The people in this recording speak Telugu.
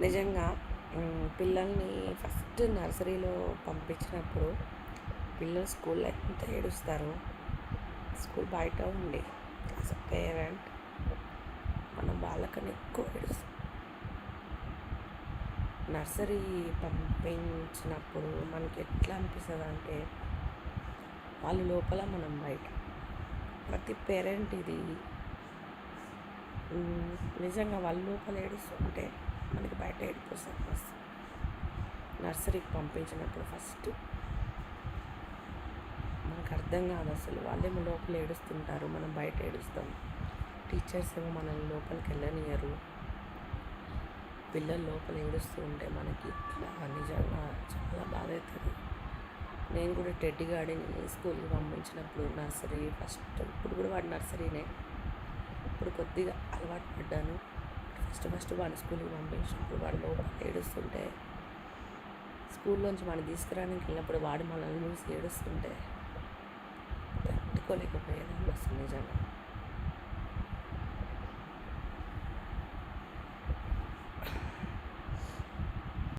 నిజంగా పిల్లల్ని ఫస్ట్ నర్సరీలో పంపించినప్పుడు పిల్లలు స్కూల్లో ఎంత ఏడుస్తారో, స్కూల్ బయట ఉండి యాస్ ఎ పేరెంట్ మనం వాళ్ళకన్నా ఎక్కువ ఏడుస్తాం. నర్సరీ పంపించినప్పుడు మనకి ఎట్లా అనిపిస్తుంది అంటే, వాళ్ళు లోపల మనం బయట. ప్రతి పేరెంట్ ఇది నిజంగా వాళ్ళ లోపల ఏడుస్తుంటే మనకి బయట ఏడిపోస్తాం వస్తుంది. నర్సరీకి పంపించినప్పుడు ఫస్ట్ మనకు అర్థం కాదు అసలు, వాళ్ళేమో లోపల ఏడుస్తుంటారు, మనం బయట ఏడుస్తాం. టీచర్స్ ఏమో మనల్ని లోపలికి వెళ్ళనియరు. పిల్లలు లోపల ఏడుస్తూ ఉంటే మనకి ఇట్లా నిజంగా చాలా బాధ అవుతుంది. నేను కూడా టెడ్డీ గాడిని స్కూల్కి పంపించినప్పుడు నర్సరీ ఫస్ట్, ఇప్పుడు కూడా వాడు నర్సరీనే, ఇప్పుడు కొద్దిగా అలవాటు పడ్డాను. ఫస్ట్ వాడిని స్కూల్కి పంపించినప్పుడు వాడు లోపల ఏడుస్తుంటే, స్కూల్లోంచి వాడిని తీసుకురావడానికి వెళ్ళినప్పుడు వాడు మనల్ని చూసి ఏడుస్తుంటే తట్టుకోలేకపోయేదాన్ని అసలు నిజంగా.